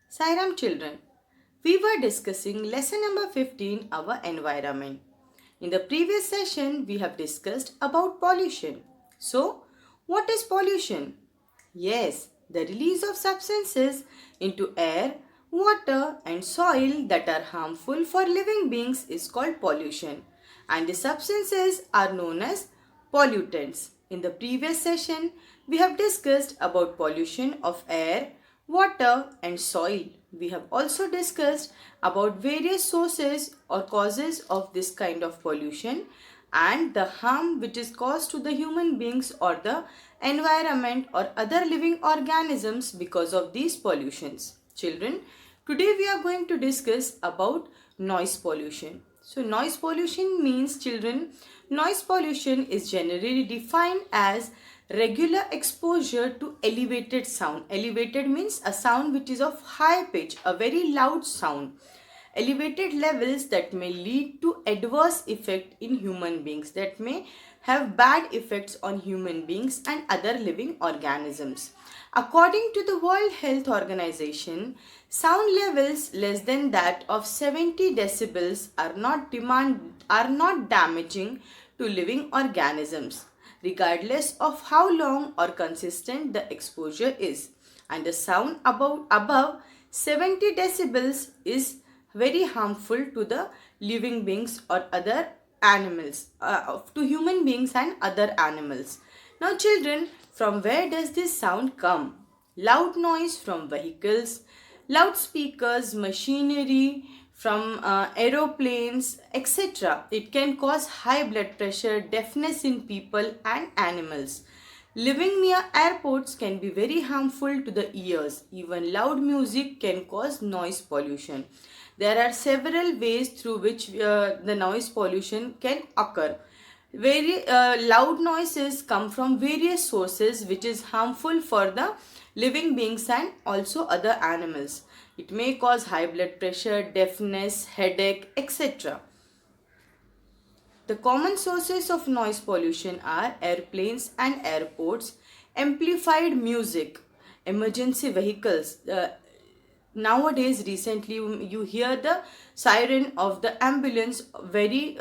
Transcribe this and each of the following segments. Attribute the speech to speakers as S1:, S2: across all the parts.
S1: Sairam children, we were discussing lesson number 15, our environment. In the previous session, we have discussed about pollution. So, what is pollution? Yes, the release of substances into air, water and soil that are harmful for living beings is called pollution. And the substances are known as pollutants. In the previous session, we have discussed about pollution of air, water and soil. We have also discussed about various sources or causes of this kind of pollution and the harm which is caused to the human beings or the environment or other living organisms because of these pollutions. Children, today we are going to discuss about noise pollution. So noise pollution means, children, noise pollution is generally defined as regular exposure to elevated sound. Elevated means a sound which is of high pitch, a very loud sound. Elevated levels that may lead to adverse effect in human beings, that may have bad effects on human beings and other living organisms. According to the World Health Organization, sound levels less than that of 70 decibels are not damaging to living organisms, regardless of how long or consistent the exposure is. And the sound above 70 decibels is very harmful to the living beings or other animals, to human beings and other animals. Now children, from where does this sound come? Loud noise from vehicles, loudspeakers, machinery, from aeroplanes, etc. It can cause high blood pressure, deafness in people and animals. Living near airports can be very harmful to the ears. Even loud music can cause noise pollution. There are several ways through which the noise pollution can occur. Very loud noises come from various sources which is harmful for the living beings and also other animals. It may cause high blood pressure, deafness, headache, etc. The common sources of noise pollution are airplanes and airports, amplified music, emergency vehicles. Nowadays, recently, you hear the siren of the ambulance very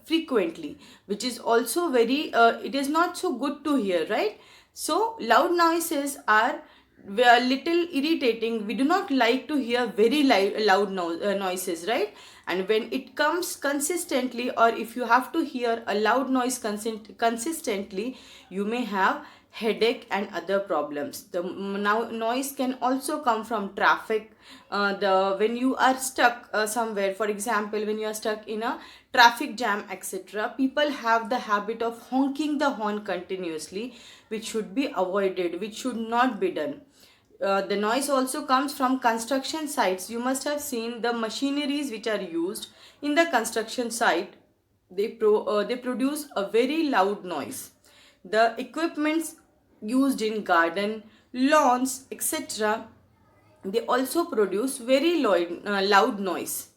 S1: frequently, which is also very, it is not so good to hear, right? So, loud noises are a little irritating. We do not like to hear very loud noises, right? And when it comes consistently, or if you have to hear a loud noise consistently, you may have headache and other problems. The now noise can also come from traffic. The when you are stuck somewhere, for example, when you are stuck in a traffic jam, etc., people have the habit of honking the horn continuously, which should be avoided, which should not be done. The noise also comes from construction sites. You must have seen the machineries which are used in the construction site. They produce a very loud noise. The equipments used in garden, lawns, etc., they also produce very loud noise.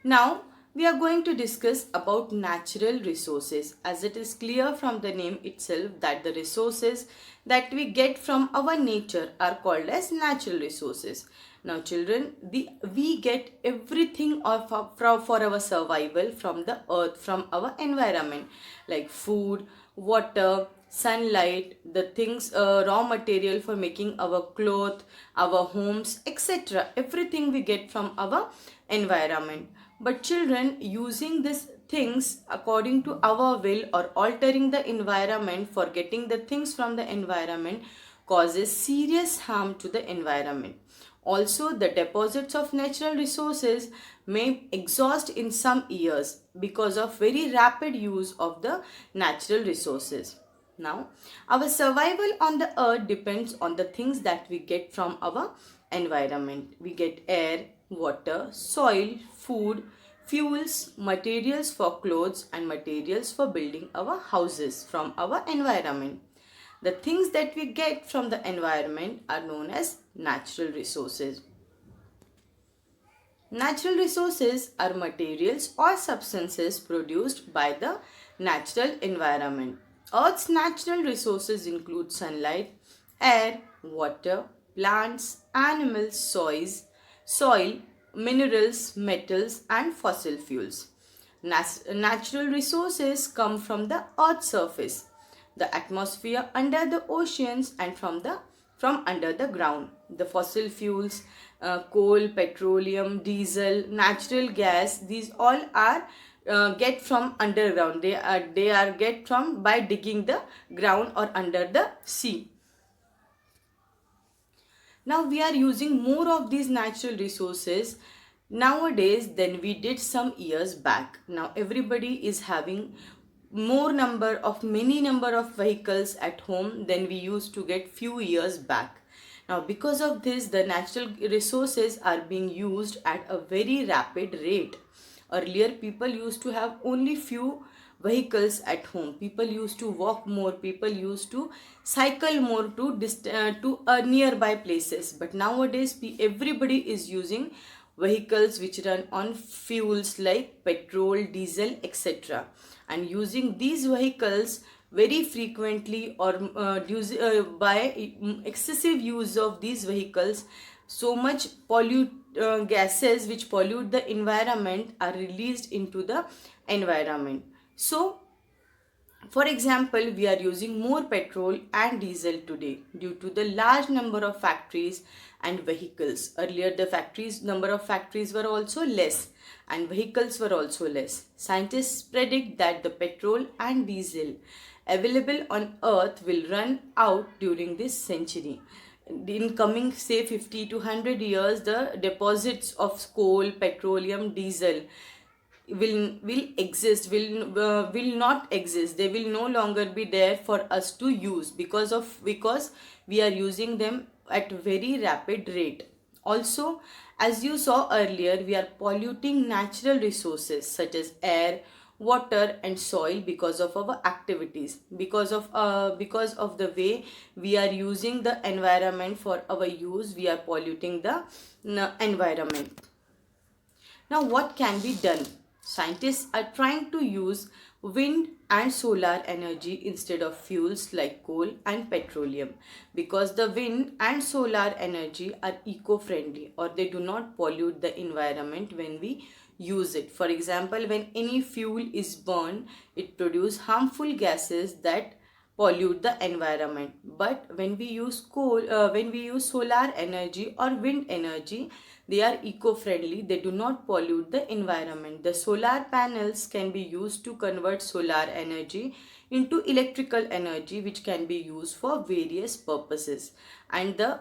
S1: Now, we are going to discuss about natural resources, as it is clear from the name itself that the resources that we get from our nature are called as natural resources. Now children, we get everything for our survival from the earth, from our environment, like food, water, sunlight, the things, raw material for making our clothes, our homes, etc. Everything we get from our environment. But children, using these things according to our will or altering the environment for getting the things from the environment causes serious harm to the environment. Also, the deposits of natural resources may exhaust in some years because of very rapid use of the natural resources. Now, our survival on the earth depends on the things that we get from our environment. We get air, water, soil, food, fuels, materials for clothes and materials for building our houses from our environment. The things that we get from the environment are known as natural resources. Natural resources are materials or substances produced by the natural environment. Earth's natural resources include sunlight, air, water, plants, animals, soil, minerals, metals, and fossil fuels. Natural resources come from the earth's surface, the atmosphere, under the oceans, and from under the ground. The fossil fuels, coal, petroleum, diesel, natural gas, these all are get from underground. They are get from by digging the ground or under the sea. Now we are using more of these natural resources nowadays than we did some years back. Now everybody is having many number of vehicles at home than we used to get few years back. Now because of this, the natural resources are being used at a very rapid rate. Earlier people used to have only few vehicles at home. People used to walk more, people used to cycle more to nearby places. But nowadays everybody is using vehicles which run on fuels like petrol, diesel, etc. And using these vehicles very frequently or by excessive use of these vehicles, so much gases which pollute the environment are released into the environment. So for example, we are using more petrol and diesel today due to the large number of factories and vehicles. Earlier, the number of factories were also less and vehicles were also less. Scientists predict that the petrol and diesel available on Earth will run out during this century. In coming say 50 to 100 years, the deposits of coal, petroleum, diesel will not exist. They will no longer be there for us to use because we are using them at very rapid rate. Also, as you saw earlier, we are polluting natural resources such as air, water, and soil because of our activities, because of the way we are using the environment for our use. We are polluting the environment. Now what can be done? Scientists are trying to use wind and solar energy instead of fuels like coal and petroleum, because the wind and solar energy are eco-friendly or they do not pollute the environment when we use it. For example, when any fuel is burned, it produces harmful gases that pollute the environment. But when we use solar energy or wind energy, they are eco-friendly. They do not pollute the environment. The solar panels can be used to convert solar energy into electrical energy, which can be used for various purposes. And the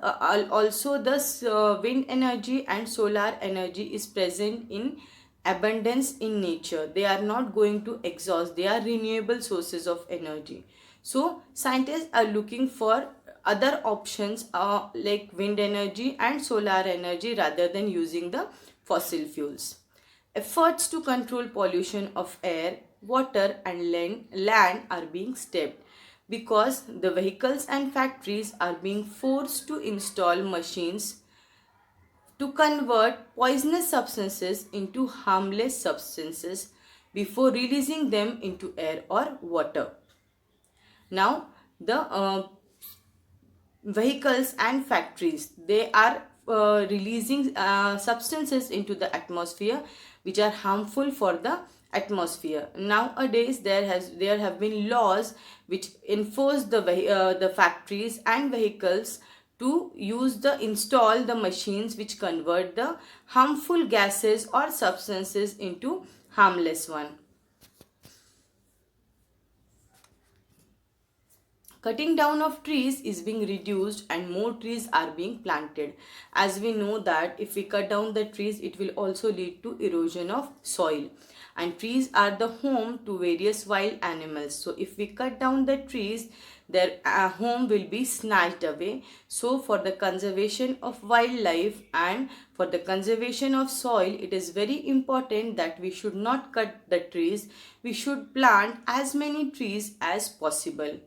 S1: wind energy and solar energy is present in abundance in nature. They are not going to exhaust. They are renewable sources of energy. So scientists are looking for other options like wind energy and solar energy rather than using the fossil fuels. Efforts to control pollution of air, water, and land are being stepped because the vehicles and factories are being forced to install machines to convert poisonous substances into harmless substances before releasing them into air or water. Now, the vehicles and factories, they are releasing substances into the atmosphere which are harmful for the atmosphere. Nowadays, there have been laws which enforce the factories and vehicles to install the machines which convert the harmful gases or substances into harmless one. Cutting down of trees is being reduced and more trees are being planted. As we know that if we cut down the trees, it will also lead to erosion of soil. And trees are the home to various wild animals. So if we cut down the trees, their home will be snatched away. So for the conservation of wildlife and for the conservation of soil, it is very important that we should not cut the trees. We should plant as many trees as possible.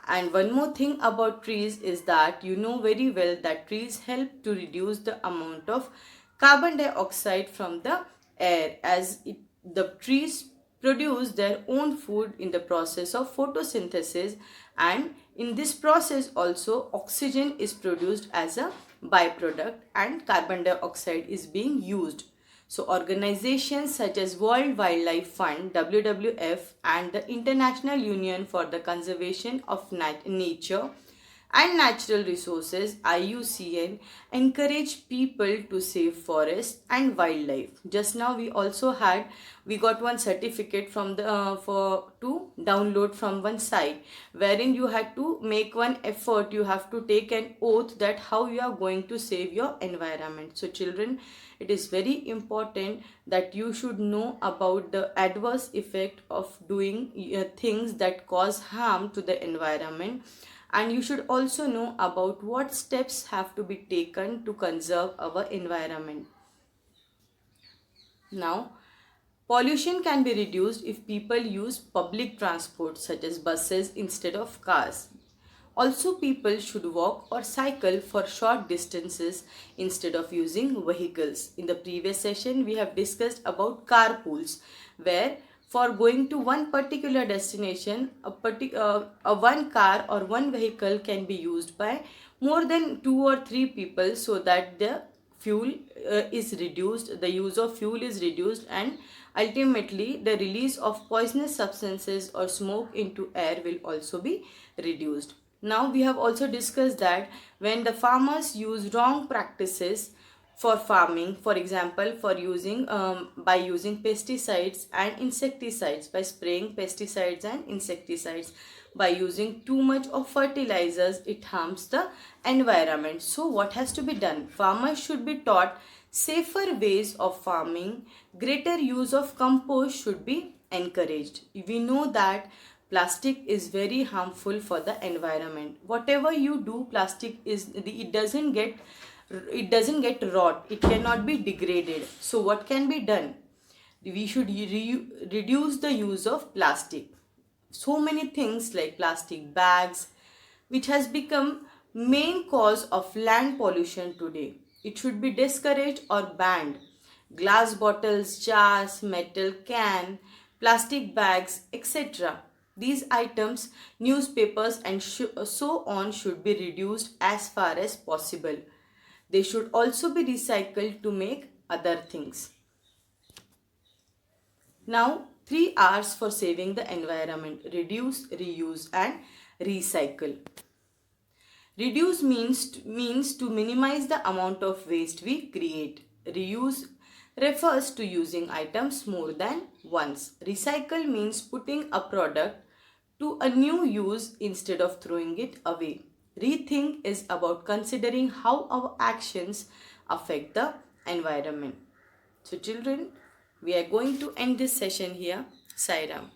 S1: And one more thing about trees is that you know very well that trees help to reduce the amount of carbon dioxide from the air, as the trees produce their own food in the process of photosynthesis, and in this process also oxygen is produced as a byproduct and carbon dioxide is being used. So organizations such as World Wildlife Fund WWF and the International Union for the Conservation of Nature and Natural Resources IUCN encourage people to save forests and wildlife. Just now we got one certificate from the for to download from one site, wherein you had to make one effort. You have to take an oath that how you are going to save your environment. So children, it is very important that you should know about the adverse effect of doing things that cause harm to the environment, and you should also know about what steps have to be taken to conserve our environment. Now, pollution can be reduced if people use public transport such as buses instead of cars. Also, people should walk or cycle for short distances instead of using vehicles. In the previous session, we have discussed about carpools, where for going to one particular destination, a one car or one vehicle can be used by more than 2 or 3 people, so that the fuel is reduced, the use of fuel is reduced, and ultimately the release of poisonous substances or smoke into air will also be reduced. Now we have also discussed that when the farmers use wrong practices for farming, for example for using by using pesticides and insecticides, by spraying pesticides and insecticides, by using too much of fertilizers, it harms the environment. So what has to be done? Farmers should be taught safer ways of farming. Greater use of compost should be encouraged. We know that plastic is very harmful for the environment. Whatever you do, plastic is, it doesn't get rot, it cannot be degraded. So what can be done? We should reduce the use of plastic. So many things like plastic bags, which has become main cause of land pollution today, it should be discouraged or banned. Glass bottles, jars, metal can, plastic bags, etc. These items, newspapers and so on should be reduced as far as possible. They should also be recycled to make other things. Now, 3 R's for saving the environment: reduce, reuse and recycle. Reduce means to minimize the amount of waste we create. Reuse refers to using items more than once. Recycle means putting a product to a new use instead of throwing it away. Rethink is about considering how our actions affect the environment. So children, we are going to end this session here. Sai Ram.